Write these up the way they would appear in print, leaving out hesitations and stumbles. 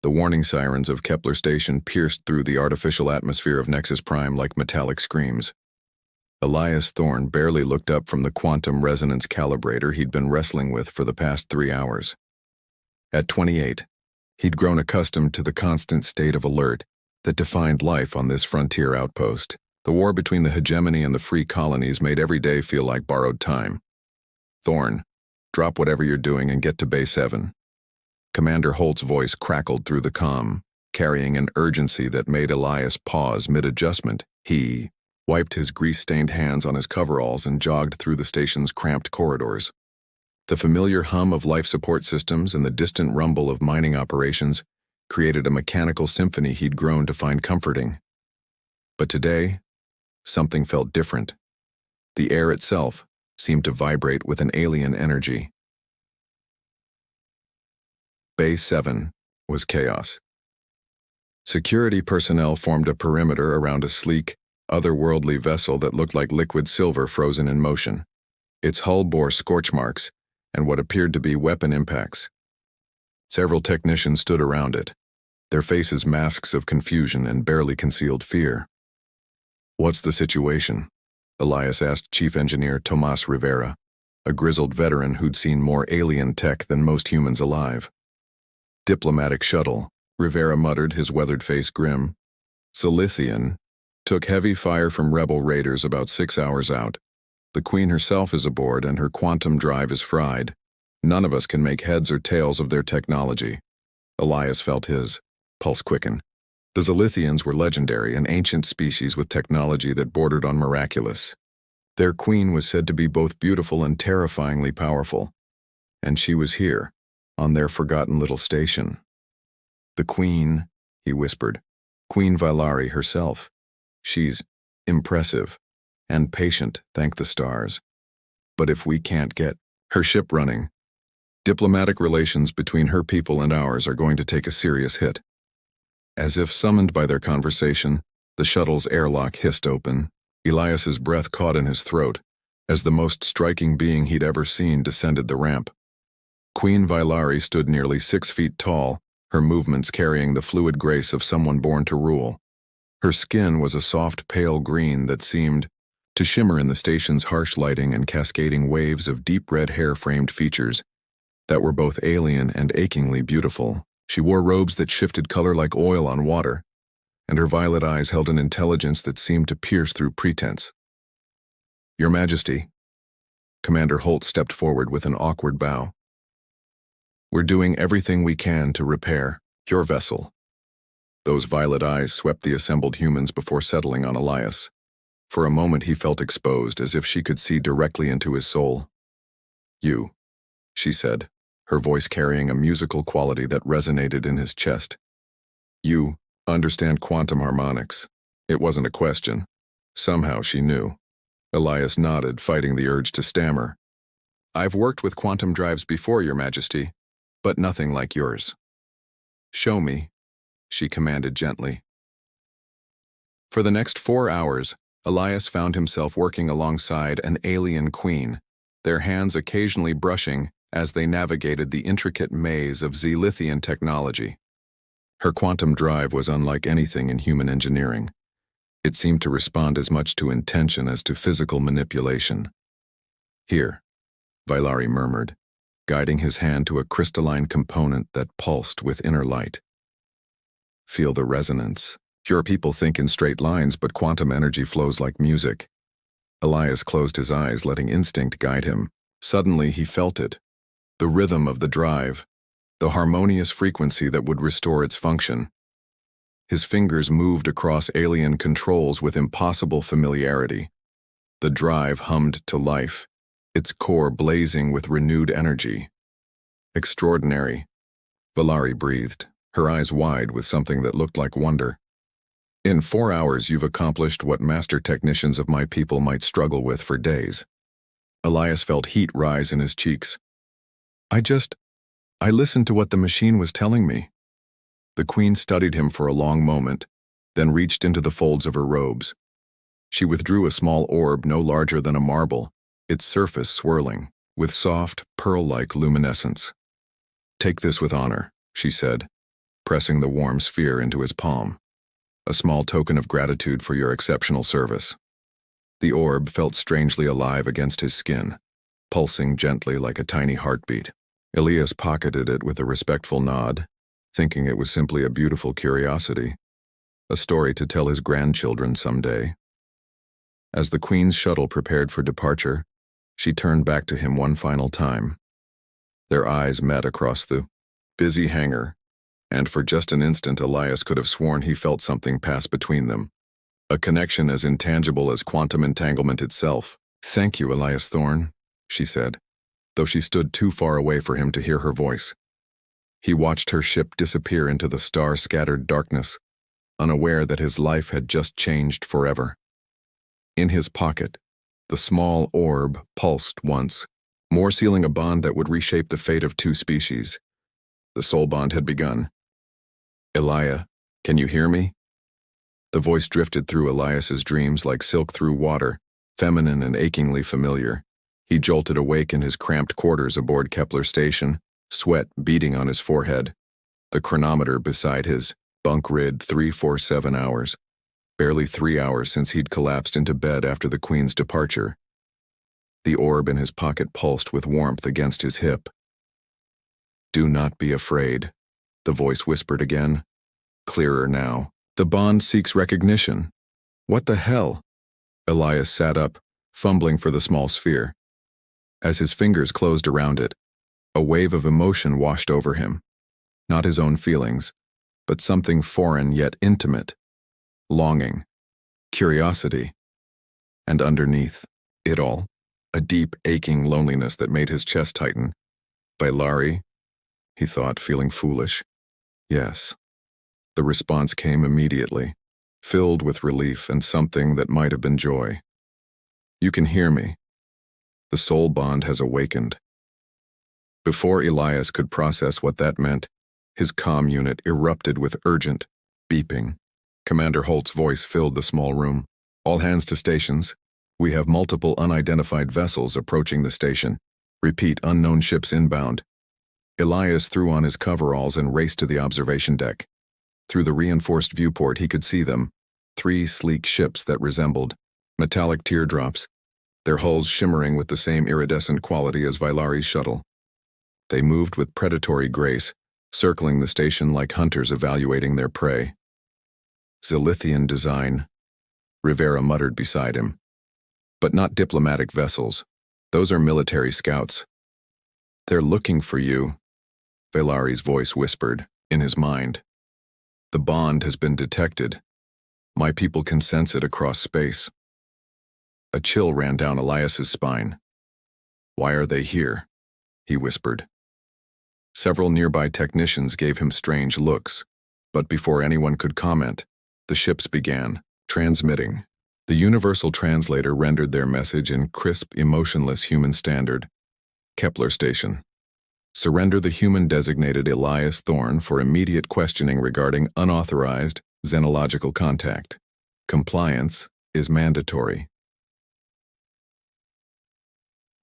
The warning sirens of Kepler station pierced through the artificial atmosphere of Nexus Prime like metallic screams. Elias Thorne barely looked up from the quantum resonance calibrator he'd been wrestling with for the past 3 hours. At 28, he'd grown accustomed to the constant state of alert that defined life on this frontier outpost. The war between the hegemony and the free colonies made every day feel like borrowed time. "Thorne, drop whatever you're doing and get to Bay 7. Commander Holt's voice crackled through the comm, carrying an urgency that made Elias pause mid-adjustment. He wiped his grease-stained hands on his coveralls and jogged through the station's cramped corridors. The familiar hum of life support systems and the distant rumble of mining operations created a mechanical symphony he'd grown to find comforting. But today, something felt different. The air itself seemed to vibrate with an alien energy. Bay 7 was chaos. Security personnel formed a perimeter around a sleek, otherworldly vessel that looked like liquid silver frozen in motion. Its hull bore scorch marks and what appeared to be weapon impacts. Several technicians stood around it, their faces masks of confusion and barely concealed fear. "What's the situation?" Elias asked Chief Engineer Tomas Rivera, a grizzled veteran who'd seen more alien tech than most humans alive. "Diplomatic shuttle," Rivera muttered, his weathered face grim. "Silithian. Took heavy fire from rebel raiders about 6 hours out. The Queen herself is aboard and her quantum drive is fried. None of us can make heads or tails of their technology." Elias felt his pulse quicken. The Zilithians were legendary, an ancient species with technology that bordered on miraculous. Their queen was said to be both beautiful and terrifyingly powerful. And she was here, on their forgotten little station. "The Queen," he whispered. "Queen Valari herself. She's impressive and patient, thank the stars. But if we can't get her ship running, diplomatic relations between her people and ours are going to take a serious hit." As if summoned by their conversation, the shuttle's airlock hissed open. Elias's breath caught in his throat as the most striking being he'd ever seen descended the ramp. Queen Valari stood nearly 6 feet tall, her movements carrying the fluid grace of someone born to rule. Her skin was a soft pale green that seemed to shimmer in the station's harsh lighting and cascading waves of deep red hair-framed features that were both alien and achingly beautiful. She wore robes that shifted color like oil on water, and her violet eyes held an intelligence that seemed to pierce through pretense. "Your Majesty." Commander Holt stepped forward with an awkward bow. "We're doing everything we can to repair your vessel." Those violet eyes swept the assembled humans before settling on Elias. For a moment he felt exposed, as if she could see directly into his soul. "You," she said, her voice carrying a musical quality that resonated in his chest. "You understand quantum harmonics." It wasn't a question. Somehow she knew. Elias nodded, fighting the urge to stammer. "I've worked with quantum drives before, Your Majesty, but nothing like yours." "Show me," she commanded gently. For the next 4 hours, Elias found himself working alongside an alien queen, their hands occasionally brushing as they navigated the intricate maze of Zilithian technology. Her quantum drive was unlike anything in human engineering. It seemed to respond as much to intention as to physical manipulation. "Here," Valari murmured, guiding his hand to a crystalline component that pulsed with inner light. "Feel the resonance. Your people think in straight lines, but quantum energy flows like music." Elias closed his eyes, letting instinct guide him. Suddenly he felt it. The rhythm of the drive, the harmonious frequency that would restore its function. His fingers moved across alien controls with impossible familiarity. The drive hummed to life, its core blazing with renewed energy. "Extraordinary," Valari breathed, her eyes wide with something that looked like wonder. "In 4 hours you've accomplished what master technicians of my people might struggle with for days." Elias felt heat rise in his cheeks. I listened to what the machine was telling me." The Queen studied him for a long moment, then reached into the folds of her robes. She withdrew a small orb no larger than a marble, its surface swirling, with soft, pearl-like luminescence. "Take this with honor," she said, pressing the warm sphere into his palm. A small token of gratitude for your exceptional service. The orb felt strangely alive against his skin, pulsing gently like a tiny heartbeat. Elias pocketed it with a respectful nod, thinking it was simply a beautiful curiosity, a story to tell his grandchildren someday. As the Queen's shuttle prepared for departure, she turned back to him one final time. Their eyes met across the busy hangar, and for just an instant Elias could have sworn he felt something pass between them, a connection as intangible as quantum entanglement itself. "Thank you, Elias Thorne," she said, though she stood too far away for him to hear her voice. He watched her ship disappear into the star-scattered darkness, unaware that his life had just changed forever. In his pocket, the small orb pulsed once, more sealing a bond that would reshape the fate of two species. The soul bond had begun. "Elia, can you hear me?" The voice drifted through Elias's dreams like silk through water, feminine and achingly familiar. He jolted awake in his cramped quarters aboard Kepler station, sweat beading on his forehead. The chronometer beside his bunk read 347 hours, barely 3 hours since he'd collapsed into bed after the Queen's departure. The orb in his pocket pulsed with warmth against his hip. "Do not be afraid," the voice whispered again, clearer now. "The bond seeks recognition." "What the hell?" Elias sat up, fumbling for the small sphere. As his fingers closed around it, a wave of emotion washed over him. Not his own feelings, but something foreign yet intimate. Longing, curiosity, and underneath it all, a deep, aching loneliness that made his chest tighten. "Valari?" he thought, feeling foolish. "Yes." The response came immediately, filled with relief and something that might have been joy. "You can hear me. The soul bond has awakened." Before Elias could process what that meant, his comm unit erupted with urgent beeping. Commander Holt's voice filled the small room. "All hands to stations. We have multiple unidentified vessels approaching the station. Repeat, unknown ships inbound." Elias threw on his coveralls and raced to the observation deck. Through the reinforced viewport he could see them, 3 sleek ships that resembled metallic teardrops, their hulls shimmering with the same iridescent quality as Valari's shuttle. They moved with predatory grace, circling the station like hunters evaluating their prey. "Zilithian design," Rivera muttered beside him. "But not diplomatic vessels. Those are military scouts." "They're looking for you," Valari's voice whispered, in his mind. "The bond has been detected. My people can sense it across space." A chill ran down Elias's spine. "Why are they here?" he whispered. Several nearby technicians gave him strange looks, but before anyone could comment, the ships began transmitting. The universal translator rendered their message in crisp, emotionless human standard. "Kepler station. Surrender the human-designated Elias Thorne for immediate questioning regarding unauthorized xenological contact. Compliance is mandatory."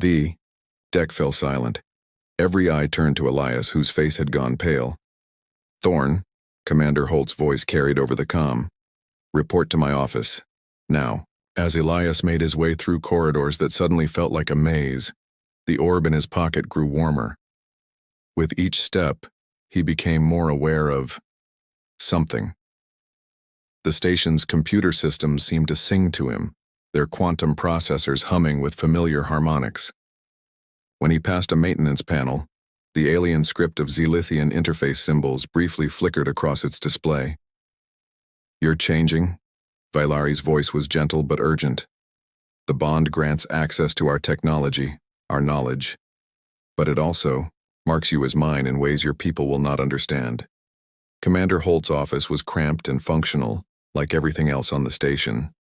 The deck fell silent. Every eye turned to Elias, whose face had gone pale. "Thorne," Commander Holt's voice carried over the comm. "Report to my office. Now." As Elias made his way through corridors that suddenly felt like a maze, the orb in his pocket grew warmer. With each step, he became more aware of something. The station's computer systems seemed to sing to him, their quantum processors humming with familiar harmonics. When he passed a maintenance panel, the alien script of Zilithian interface symbols briefly flickered across its display. "You're changing?" Valari's voice was gentle but urgent. "The bond grants access to our technology, our knowledge. But it also marks you as mine in ways your people will not understand." Commander Holt's office was cramped and functional, like everything else on the station.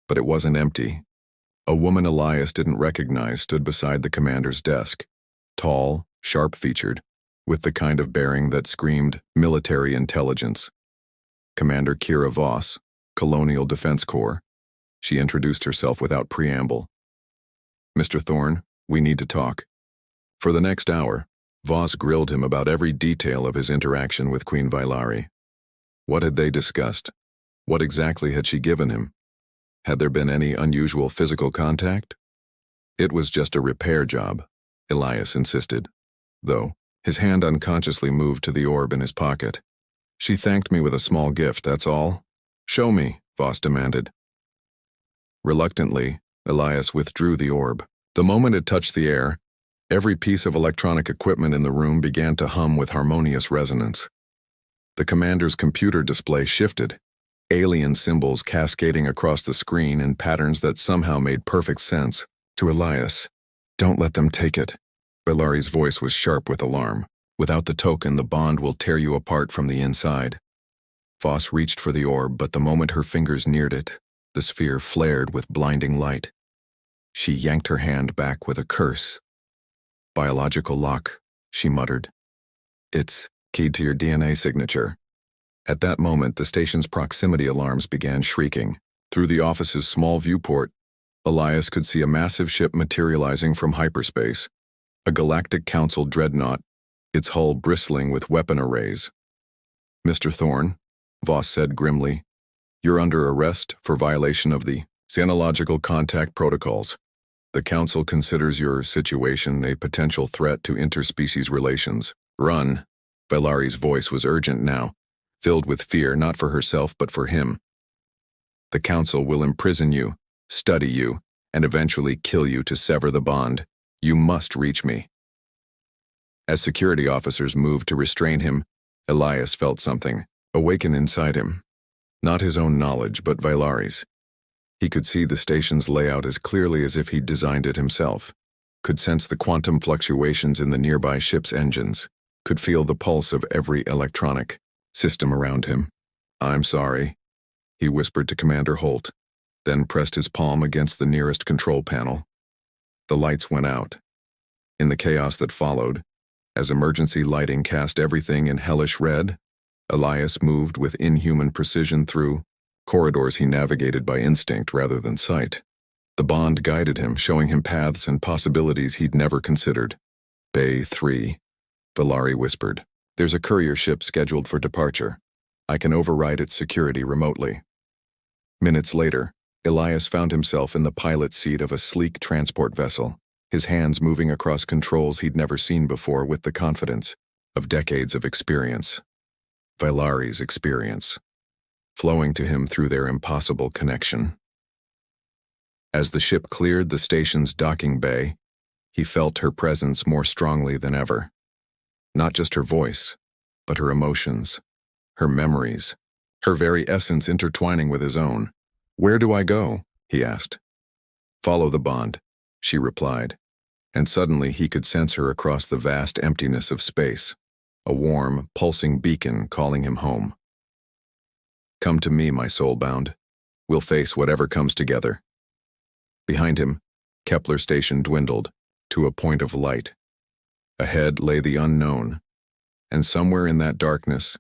But it wasn't empty. A woman Elias didn't recognize stood beside the commander's desk, tall, sharp-featured, with the kind of bearing that screamed military intelligence. Commander Kira Voss, Colonial Defense Corps. She introduced herself without preamble. "Mr. Thorne, we need to talk." For the next hour, Voss grilled him about every detail of his interaction with Queen Valari. What had they discussed? What exactly had she given him? Had there been any unusual physical contact? It was just a repair job, Elias insisted, though his hand unconsciously moved to the orb in his pocket. She thanked me with a small gift, that's all. Show me, Voss demanded. Reluctantly, Elias withdrew the orb. The moment it touched the air, every piece of electronic equipment in the room began to hum with harmonious resonance. The commander's computer display shifted, alien symbols cascading across the screen in patterns that somehow made perfect sense. To Elias, "Don't let them take it." Valari's voice was sharp with alarm. "Without the token, the bond will tear you apart from the inside." Voss reached for the orb, but the moment her fingers neared it, the sphere flared with blinding light. She yanked her hand back with a curse. "Biological lock," she muttered. "It's keyed to your DNA signature." At that moment, the station's proximity alarms began shrieking. Through the office's small viewport, Elias could see a massive ship materializing from hyperspace, a Galactic Council dreadnought, its hull bristling with weapon arrays. "Mr. Thorne," Voss said grimly, "you're under arrest for violation of the xenological contact protocols. The Council considers your situation a potential threat to interspecies relations. Run." Valari's voice was urgent now, filled with fear not for herself but for him. "The Council will imprison you, study you, and eventually kill you to sever the bond. You must reach me." As security officers moved to restrain him, Elias felt something awaken inside him. Not his own knowledge, but Valari's. He could see the station's layout as clearly as if he'd designed it himself, could sense the quantum fluctuations in the nearby ship's engines, could feel the pulse of every electronic system around him. "I'm sorry," he whispered to Commander Holt, then pressed his palm against the nearest control panel. The lights went out. In the chaos that followed, as emergency lighting cast everything in hellish red, Elias moved with inhuman precision through corridors he navigated by instinct rather than sight. The bond guided him, showing him paths and possibilities he'd never considered. "Bay 3, Valari whispered. "There's a courier ship scheduled for departure. I can override its security remotely." Minutes later, Elias found himself in the pilot's seat of a sleek transport vessel, his hands moving across controls he'd never seen before with the confidence of decades of experience. Valari's experience, flowing to him through their impossible connection. As the ship cleared the station's docking bay, he felt her presence more strongly than ever. Not just her voice, but her emotions, her memories, her very essence intertwining with his own. "Where do I go?" he asked. "Follow the bond," she replied, and suddenly he could sense her across the vast emptiness of space, a warm, pulsing beacon calling him home. "Come to me, my soul-bound. We'll face whatever comes together." Behind him, Kepler station dwindled to a point of light. Ahead lay the unknown, and somewhere in that darkness,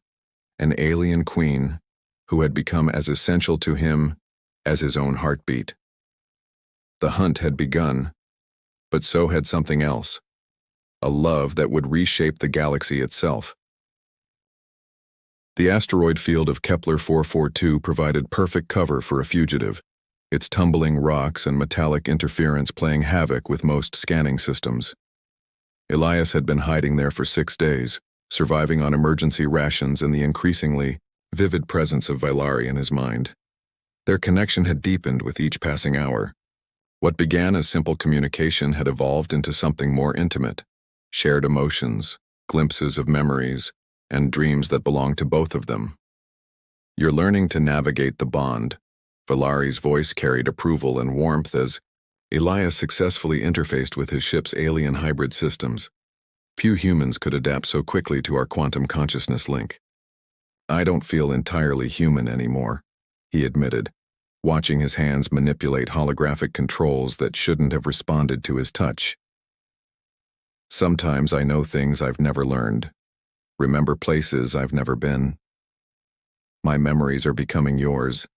an alien queen who had become as essential to him as his own heartbeat. The hunt had begun, but so had something else, a love that would reshape the galaxy itself. The asteroid field of Kepler 442 provided perfect cover for a fugitive, its tumbling rocks and metallic interference playing havoc with most scanning systems. Elias had been hiding there for 6 days, surviving on emergency rations and the increasingly vivid presence of Valari in his mind. Their connection had deepened with each passing hour. What began as simple communication had evolved into something more intimate, shared emotions, glimpses of memories, and dreams that belonged to both of them. "You're learning to navigate the bond." Valari's voice carried approval and warmth as Elias successfully interfaced with his ship's alien hybrid systems. Few humans could adapt so quickly to our quantum consciousness link. "I don't feel entirely human anymore," he admitted, watching his hands manipulate holographic controls that shouldn't have responded to his touch. "Sometimes I know things I've never learned, remember places I've never been. My memories are becoming yours,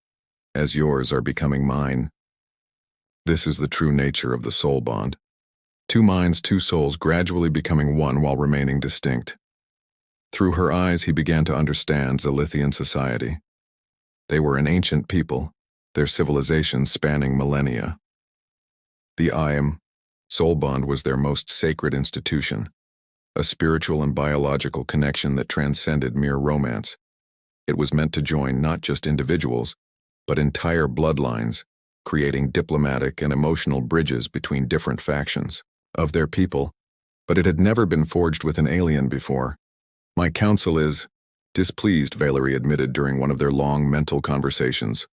as yours are becoming mine. This is the true nature of the soul bond, Two minds, two souls gradually becoming one while remaining distinct. Through her eyes he began to understand Zilithian society. They were an ancient people, their civilization spanning millennia. The I Am soul bond was their most sacred institution, a spiritual and biological connection that transcended mere romance. It was meant to join not just individuals, but entire bloodlines, creating diplomatic and emotional bridges between different factions of their people, but it had never been forged with an alien before. My counsel is displeased, Valari admitted during one of their long mental conversations.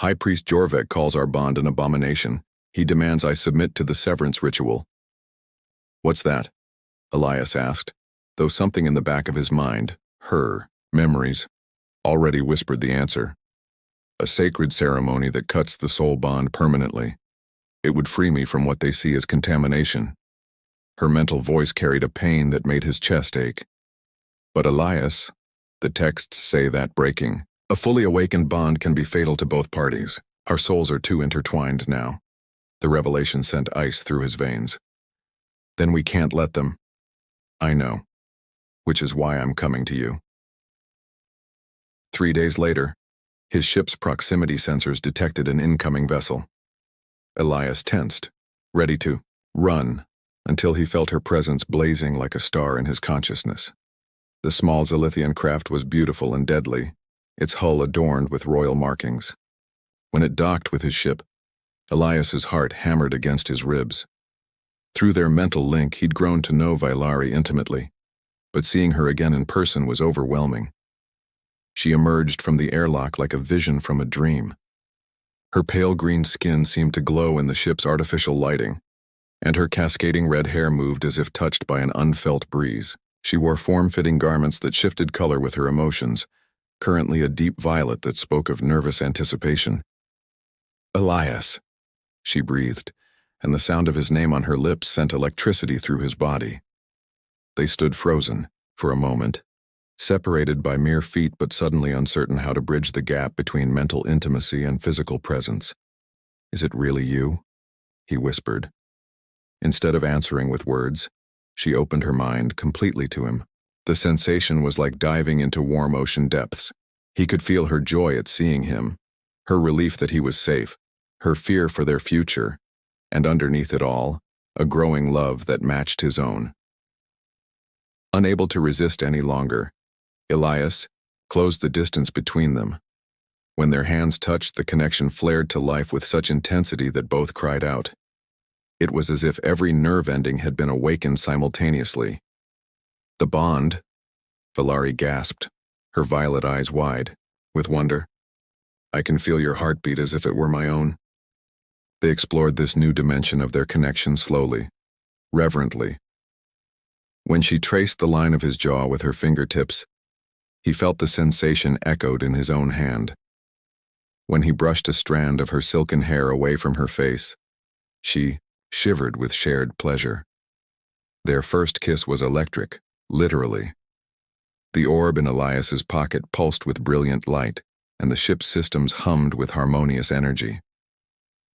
High Priest Jorvek calls our bond an abomination. He demands I submit to the severance ritual. What's that? Elias asked, though something in the back of his mind, her memories, already whispered the answer. A sacred ceremony that cuts the soul bond permanently. It would free me from what they see as contamination. Her mental voice carried a pain that made his chest ache. But Elias, the texts say that breaking a fully awakened bond can be fatal to both parties. Our souls are too intertwined now. The revelation sent ice through his veins. Then we can't let them. I know. Which is why I'm coming to you. 3 days later, his ship's proximity sensors detected an incoming vessel. Elias tensed, ready to run, until he felt her presence blazing like a star in his consciousness. The small Zilithian craft was beautiful and deadly, its hull adorned with royal markings. When it docked with his ship, Elias's heart hammered against his ribs. Through their mental link, he'd grown to know Valari intimately, but seeing her again in person was overwhelming. She emerged from the airlock like a vision from a dream. Her pale green skin seemed to glow in the ship's artificial lighting, and her cascading red hair moved as if touched by an unfelt breeze. She wore form-fitting garments that shifted color with her emotions, currently a deep violet that spoke of nervous anticipation. Elias, she breathed, and the sound of his name on her lips sent electricity through his body. They stood frozen, for a moment, separated by mere feet but suddenly uncertain how to bridge the gap between mental intimacy and physical presence. Is it really you? He whispered. Instead of answering with words, she opened her mind completely to him. The sensation was like diving into warm ocean depths. He could feel her joy at seeing him, her relief that he was safe, her fear for their future, and underneath it all, a growing love that matched his own. Unable to resist any longer, Elias closed the distance between them. When their hands touched, the connection flared to life with such intensity that both cried out. It was as if every nerve ending had been awakened simultaneously. The bond, Valari gasped, her violet eyes wide, with wonder. I can feel your heartbeat as if it were my own. They explored this new dimension of their connection slowly, reverently. When she traced the line of his jaw with her fingertips, he felt the sensation echoed in his own hand. When he brushed a strand of her silken hair away from her face, she shivered with shared pleasure. Their first kiss was electric, literally. The orb in Elias's pocket pulsed with brilliant light, and the ship's systems hummed with harmonious energy.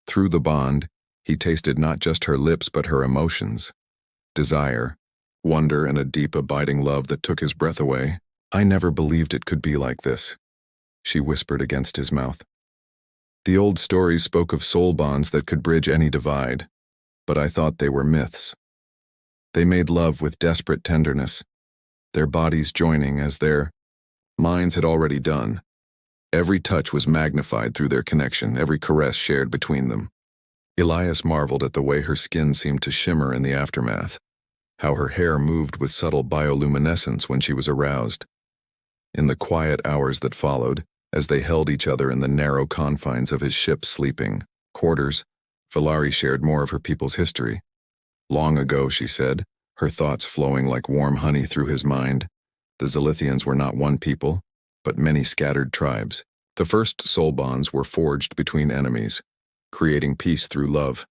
Through the bond, he tasted not just her lips but her emotions. Desire, wonder, and a deep abiding love that took his breath away. I never believed it could be like this, she whispered against his mouth. The old stories spoke of soul bonds that could bridge any divide, but I thought they were myths. They made love with desperate tenderness, their bodies joining as their minds had already done. Every touch was magnified through their connection, every caress shared between them. Elias marveled at the way her skin seemed to shimmer in the aftermath, how her hair moved with subtle bioluminescence when she was aroused. In the quiet hours that followed, as they held each other in the narrow confines of his ship's sleeping quarters, Valari shared more of her people's history. Long ago, she said, her thoughts flowing like warm honey through his mind, the Zilithians were not one people, but many scattered tribes. The first soul bonds were forged between enemies, creating peace through love.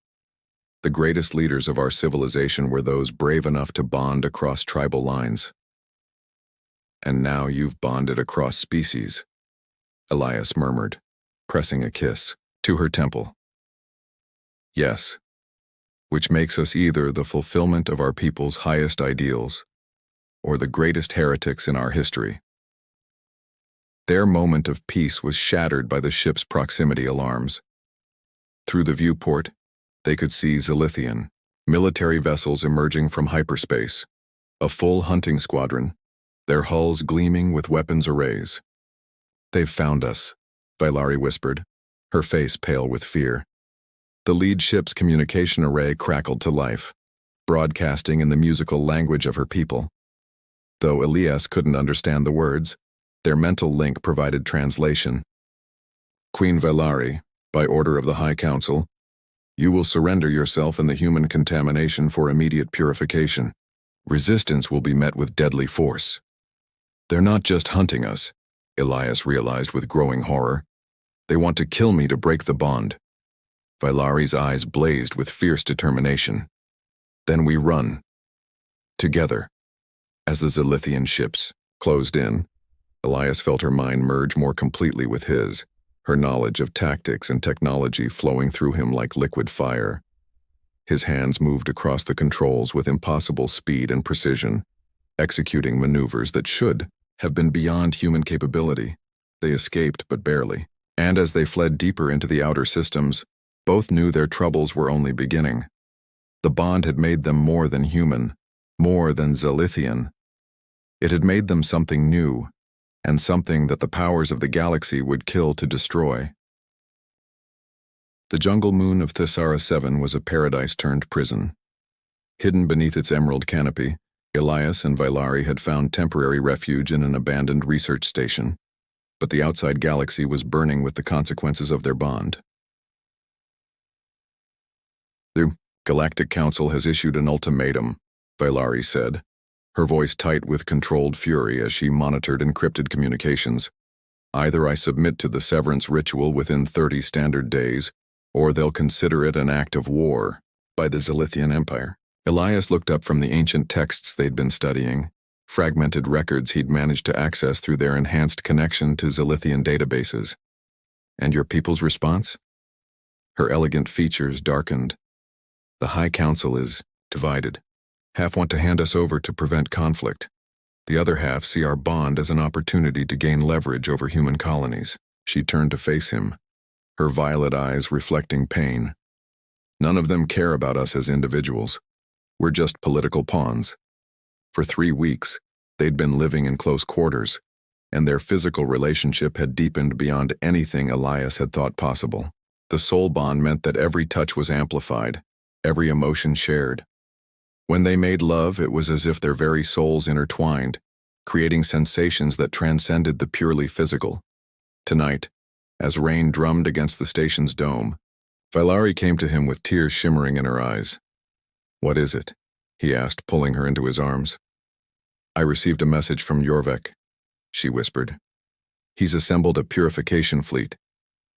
The greatest leaders of our civilization were those brave enough to bond across tribal lines. And now you've bonded across species, Elias murmured, pressing a kiss to her temple. Yes. which makes us either the fulfillment of our people's highest ideals or the greatest heretics in our history. Their moment of peace was shattered by the ship's proximity alarms. Through the viewport, they could see Zilithian, military vessels emerging from hyperspace, a full hunting squadron, their hulls gleaming with weapons arrays. "They've found us," Valari whispered, her face pale with fear. The lead ship's communication array crackled to life, broadcasting in the musical language of her people. Though Elias couldn't understand the words, their mental link provided translation. "Queen Valari, by order of the High Council, you will surrender yourself in the human contamination for immediate purification. Resistance will be met with deadly force." "They're not just hunting us," Elias realized with growing horror. "They want to kill me to break the bond." Valari's eyes blazed with fierce determination. "Then we run. Together." As the Zilithian ships closed in, Elias felt her mind merge more completely with his, her knowledge of tactics and technology flowing through him like liquid fire. His hands moved across the controls with impossible speed and precision, executing maneuvers that should have been beyond human capability. They escaped, but barely. And as they fled deeper into the outer systems, both knew their troubles were only beginning. The bond had made them more than human, more than Zilithian. It had made them something new, and something that the powers of the galaxy would kill to destroy. The jungle moon of Thesara 7 was a paradise-turned prison. Hidden beneath its emerald canopy, Elias and Valari had found temporary refuge in an abandoned research station, but the outside galaxy was burning with the consequences of their bond. "The Galactic Council has issued an ultimatum," Valari said, her voice tight with controlled fury as she monitored encrypted communications. "Either I submit to the severance ritual within 30 standard days, or they'll consider it an act of war by the Zilithian Empire." Elias looked up from the ancient texts they'd been studying, fragmented records he'd managed to access through their enhanced connection to Zilithian databases. "And your people's response?" Her elegant features darkened. "The High Council is divided. Half want to hand us over to prevent conflict. The other half see our bond as an opportunity to gain leverage over human colonies." She turned to face him, her violet eyes reflecting pain. "None of them care about us as individuals. We're just political pawns." For 3 weeks, they'd been living in close quarters, and their physical relationship had deepened beyond anything Elias had thought possible. The soul bond meant that every touch was amplified, every emotion shared. When they made love, it was as if their very souls intertwined, creating sensations that transcended the purely physical. Tonight, as rain drummed against the station's dome, Valari came to him with tears shimmering in her eyes. "What is it?" he asked, pulling her into his arms. "I received a message from Jorvik," she whispered. "He's assembled a purification fleet.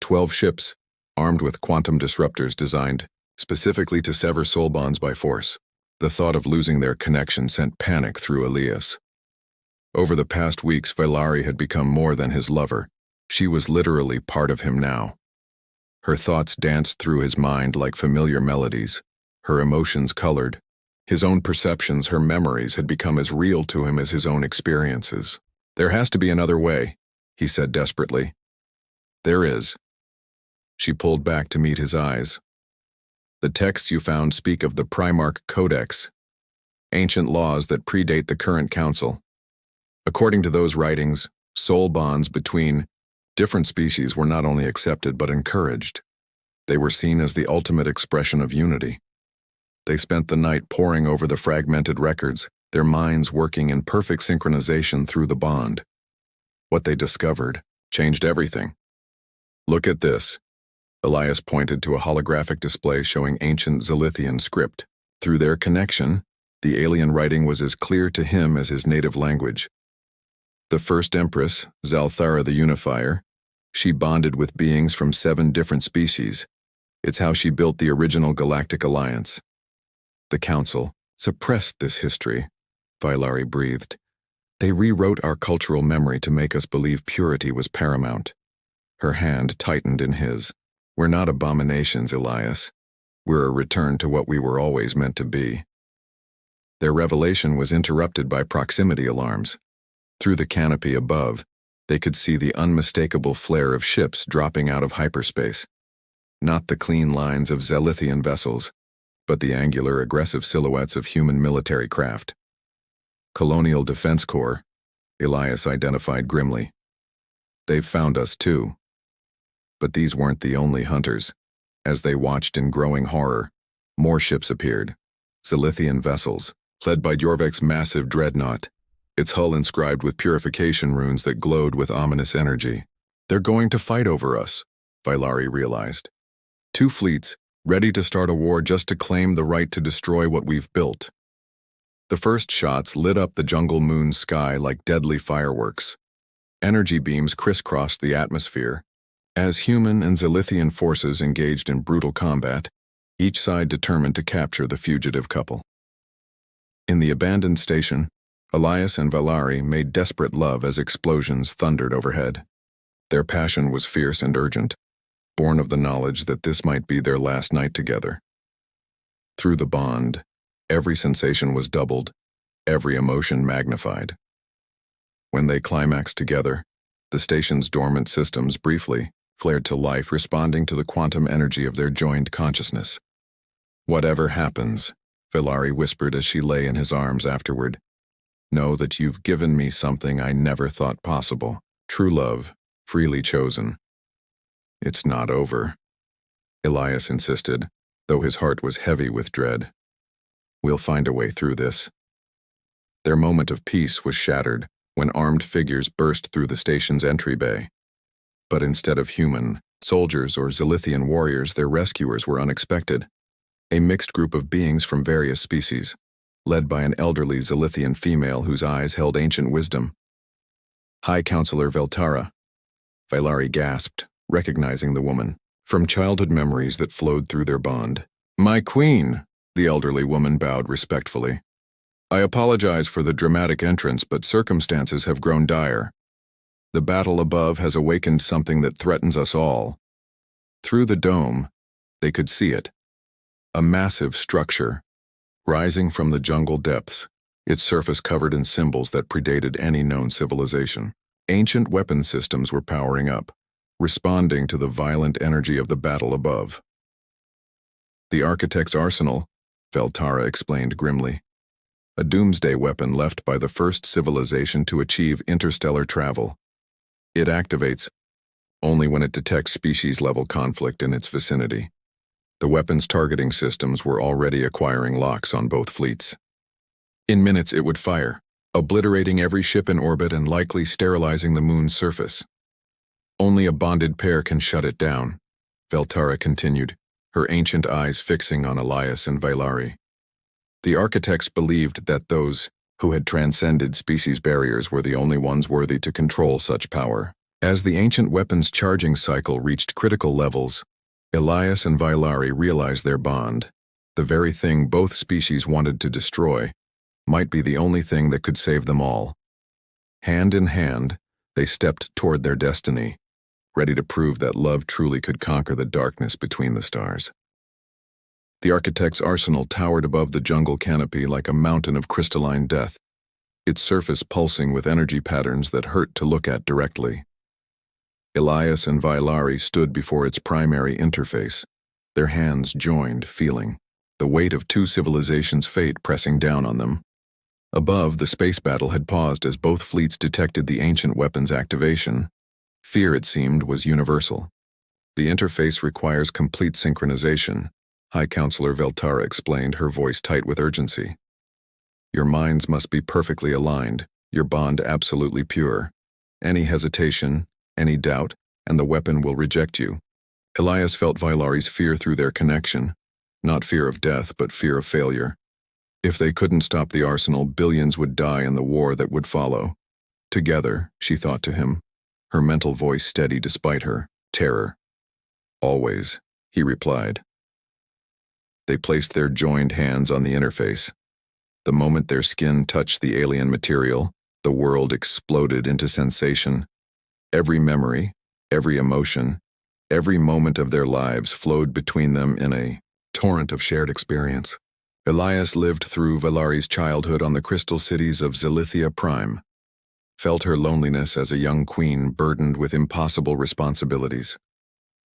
12 ships, armed with quantum disruptors designed specifically to sever soul bonds by force." The thought of losing their connection sent panic through Elias. Over the past weeks, Valari had become more than his lover. She was literally part of him now. Her thoughts danced through his mind like familiar melodies, her emotions colored. His own perceptions, her memories, had become as real to him as his own experiences. "There has to be another way," he said desperately. "There is." She pulled back to meet his eyes. "The texts you found speak of the Primarch Codex, ancient laws that predate the current council. According to those writings, soul bonds between different species were not only accepted but encouraged. They were seen as the ultimate expression of unity. They spent the night poring over the fragmented records, their minds working in perfect synchronization through the bond. What they discovered changed everything. Look at this." Elias pointed to a holographic display showing ancient Zilithian script. Through their connection, the alien writing was as clear to him as his native language. The first Empress, Zalthara the Unifier, she bonded with beings from 7 different species. It's how she built the original Galactic Alliance. The Council suppressed this history, Valari breathed. They rewrote our cultural memory to make us believe purity was paramount. Her hand tightened in his. We're not abominations, Elias. We're a return to what we were always meant to be. Their revelation was interrupted by proximity alarms. Through the canopy above, they could see the unmistakable flare of ships dropping out of hyperspace. Not the clean lines of Zelithian vessels, but the angular, aggressive silhouettes of human military craft. Colonial Defense Corps, Elias identified grimly. They've found us too. But these weren't the only hunters. As they watched in growing horror, more ships appeared. Zelithian vessels, led by Jorvik's massive dreadnought, its hull inscribed with purification runes that glowed with ominous energy. They're going to fight over us, Valari realized. 2 fleets, ready to start a war just to claim the right to destroy what we've built. The first shots lit up the jungle moon's sky like deadly fireworks. Energy beams crisscrossed the atmosphere. As human and Zelithian forces engaged in brutal combat, each side determined to capture the fugitive couple. In the abandoned station, Elias and Valari made desperate love as explosions thundered overhead. Their passion was fierce and urgent, born of the knowledge that this might be their last night together. Through the bond, every sensation was doubled, every emotion magnified. When they climaxed together, the station's dormant systems briefly flared to life, responding to the quantum energy of their joined consciousness. Whatever happens, Valari whispered as she lay in his arms afterward, know that you've given me something I never thought possible. True love, freely chosen. It's not over, Elias insisted, though his heart was heavy with dread. We'll find a way through this. Their moment of peace was shattered when armed figures burst through the station's entry bay. But instead of human, soldiers or Zelithian warriors, their rescuers were unexpected. A mixed group of beings from various species, led by an elderly Zelithian female whose eyes held ancient wisdom. High Counselor Veltara, Valari gasped, recognizing the woman, from childhood memories that flowed through their bond. My queen, the elderly woman bowed respectfully. I apologize for the dramatic entrance, but circumstances have grown dire. The battle above has awakened something that threatens us all. Through the dome, they could see it. A massive structure, rising from the jungle depths, its surface covered in symbols that predated any known civilization. Ancient weapon systems were powering up, responding to the violent energy of the battle above. The architect's arsenal, Veltara explained grimly. A doomsday weapon left by the first civilization to achieve interstellar travel. It activates only when it detects species-level conflict in its vicinity. The weapon's targeting systems were already acquiring locks on both fleets. In minutes it would fire, obliterating every ship in orbit and likely sterilizing the moon's surface. Only a bonded pair can shut it down, Veltara continued, her ancient eyes fixing on Elias and Valari. The architects believed that those who had transcended species barriers were the only ones worthy to control such power. As the ancient weapon's charging cycle reached critical levels, Elias and Valari realized their bond, the very thing both species wanted to destroy, might be the only thing that could save them all. Hand in hand, they stepped toward their destiny, ready to prove that love truly could conquer the darkness between the stars. The architect's arsenal towered above the jungle canopy like a mountain of crystalline death, its surface pulsing with energy patterns that hurt to look at directly. Elias and Valari stood before its primary interface, their hands joined, feeling the weight of 2 civilizations' fate pressing down on them. Above, the space battle had paused as both fleets detected the ancient weapon's activation. Fear, it seemed, was universal. The interface requires complete synchronization, High Counselor Veltara explained, her voice tight with urgency. Your minds must be perfectly aligned, your bond absolutely pure. Any hesitation, any doubt, and the weapon will reject you. Elias felt Valari's fear through their connection, not fear of death, but fear of failure. If they couldn't stop the arsenal, billions would die in the war that would follow. Together, she thought to him, her mental voice steady despite her terror. Always, he replied. They placed their joined hands on the interface. The moment their skin touched the alien material, the world exploded into sensation. Every memory, every emotion, every moment of their lives flowed between them in a torrent of shared experience. Elias lived through Valari's childhood on the crystal cities of Zilithia Prime, felt her loneliness as a young queen burdened with impossible responsibilities.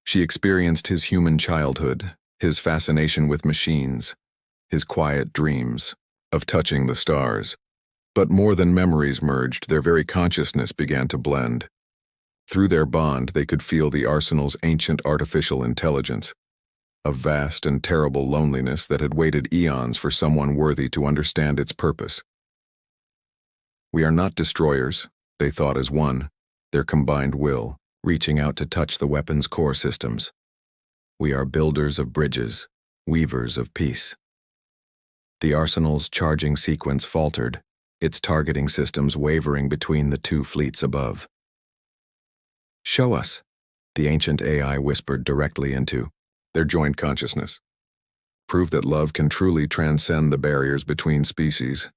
She experienced his human childhood, his fascination with machines, his quiet dreams of touching the stars. But more than memories merged, their very consciousness began to blend. Through their bond, they could feel the arsenal's ancient artificial intelligence, a vast and terrible loneliness that had waited eons for someone worthy to understand its purpose. We are not destroyers, they thought as one, their combined will, reaching out to touch the weapon's core systems. We are builders of bridges, weavers of peace. The arsenal's charging sequence faltered, its targeting systems wavering between the two fleets above. "Show us," the ancient AI whispered directly into their joint consciousness. "Prove that love can truly transcend the barriers between species."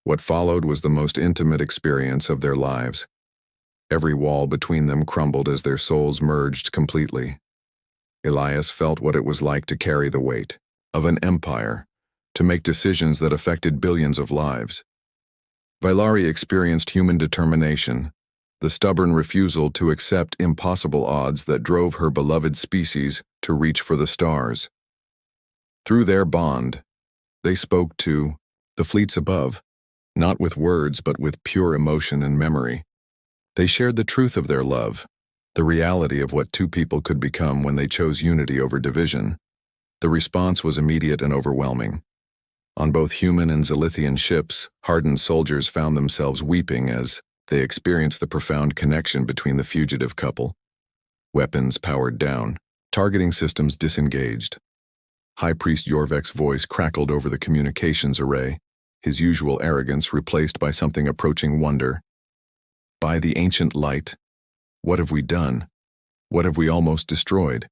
What followed was the most intimate experience of their lives. Every wall between them crumbled as their souls merged completely. Elias felt what it was like to carry the weight of an empire, to make decisions that affected billions of lives. Valari experienced human determination, the stubborn refusal to accept impossible odds that drove her beloved species to reach for the stars. Through their bond, they spoke to the fleets above, not with words but with pure emotion and memory. They shared the truth of their love, the reality of what two people could become when they chose unity over division. The response was immediate and overwhelming. On both human and Zilithian ships, hardened soldiers found themselves weeping as they experienced the profound connection between the fugitive couple. Weapons powered down, targeting systems disengaged. High Priest Yorvek's voice crackled over the communications array, his usual arrogance replaced by something approaching wonder. "By the ancient light, what have we done? What have we almost destroyed?"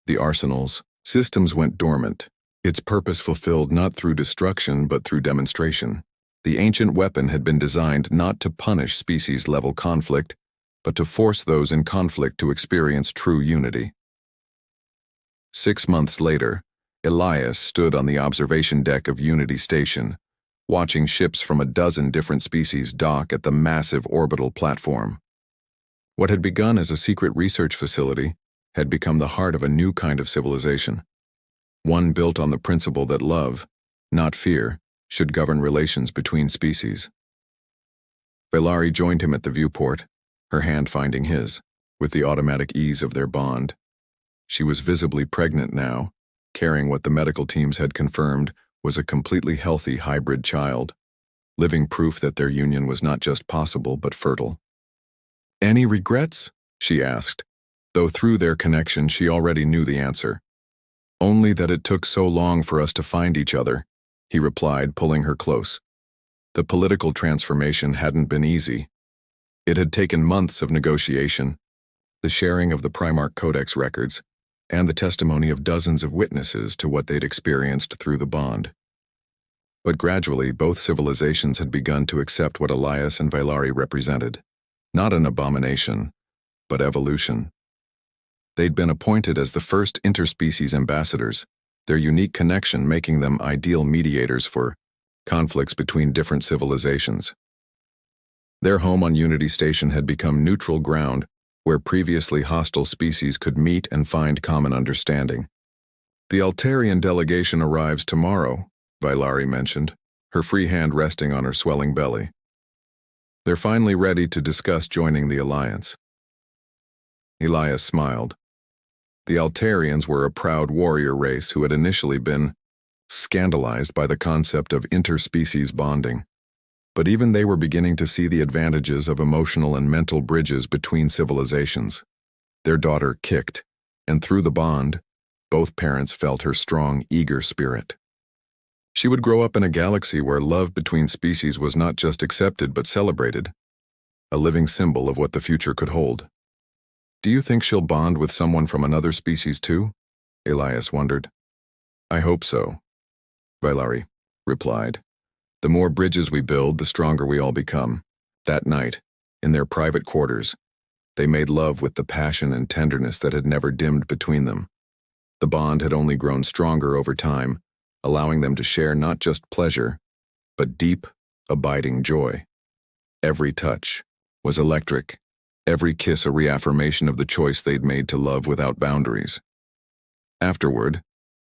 The arsenal's systems went dormant, its purpose fulfilled not through destruction but through demonstration. The ancient weapon had been designed not to punish species-level conflict, but to force those in conflict to experience true unity. 6 months later, Elias stood on the observation deck of Unity Station, watching ships from a dozen different species dock at the massive orbital platform. What had begun as a secret research facility had become the heart of a new kind of civilization, one built on the principle that love, not fear, should govern relations between species. Valari joined him at the viewport, her hand finding his, with the automatic ease of their bond. She was visibly pregnant now, carrying what the medical teams had confirmed was a completely healthy hybrid child, living proof that their union was not just possible but fertile. "Any regrets?" she asked, though through their connection she already knew the answer. "Only that it took so long for us to find each other," he replied, pulling her close. The political transformation hadn't been easy. It had taken months of negotiation, the sharing of the Primarch Codex records, and the testimony of dozens of witnesses to what they'd experienced through the bond. But gradually, both civilizations had begun to accept what Elias and Valari represented. Not an abomination, but evolution. They'd been appointed as the first interspecies ambassadors, their unique connection making them ideal mediators for conflicts between different civilizations. Their home on Unity Station had become neutral ground where previously hostile species could meet and find common understanding. "The Altarian delegation arrives tomorrow," Valari mentioned, her free hand resting on her swelling belly. "They're finally ready to discuss joining the alliance." Elias smiled. The Altarians were a proud warrior race who had initially been scandalized by the concept of interspecies bonding. But even they were beginning to see the advantages of emotional and mental bridges between civilizations. Their daughter kicked, and through the bond, both parents felt her strong, eager spirit. She would grow up in a galaxy where love between species was not just accepted but celebrated, a living symbol of what the future could hold. "Do you think she'll bond with someone from another species too?" Elias wondered. "I hope so," Valari replied. "The more bridges we build, the stronger we all become." That night, in their private quarters, they made love with the passion and tenderness that had never dimmed between them. The bond had only grown stronger over time, allowing them to share not just pleasure, but deep, abiding joy. Every touch was electric, every kiss a reaffirmation of the choice they'd made to love without boundaries. Afterward,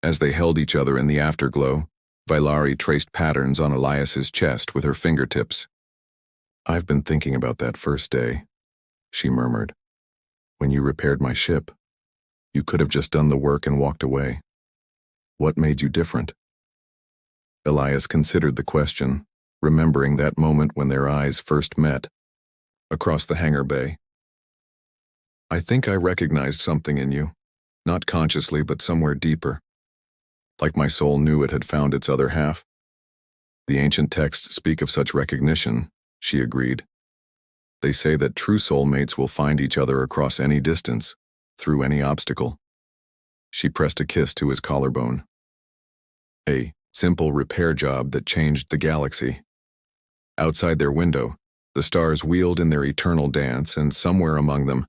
as they held each other in the afterglow, Valari traced patterns on Elias's chest with her fingertips. "I've been thinking about that first day," she murmured. "When you repaired my ship, you could have just done the work and walked away. What made you different?" Elias considered the question, remembering that moment when their eyes first met, across the hangar bay. "I think I recognized something in you, not consciously but somewhere deeper. Like my soul knew it had found its other half." "The ancient texts speak of such recognition," she agreed. "They say that true soulmates will find each other across any distance, through any obstacle." She pressed a kiss to his collarbone. A simple repair job that changed the galaxy. Outside their window, the stars wheeled in their eternal dance, and somewhere among them,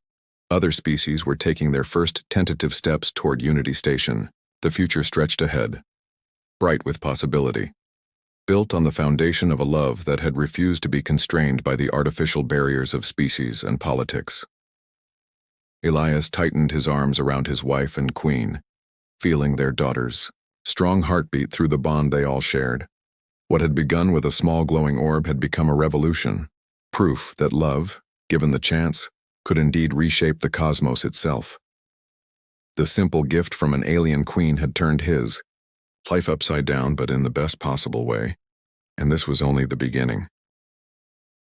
other species were taking their first tentative steps toward Unity Station. The future stretched ahead, bright with possibility, built on the foundation of a love that had refused to be constrained by the artificial barriers of species and politics. Elias tightened his arms around his wife and queen, feeling their daughter's strong heartbeat through the bond they all shared. What had begun with a small glowing orb had become a revolution, proof that love, given the chance, could indeed reshape the cosmos itself. The simple gift from an alien queen had turned his life upside down, but in the best possible way, and this was only the beginning.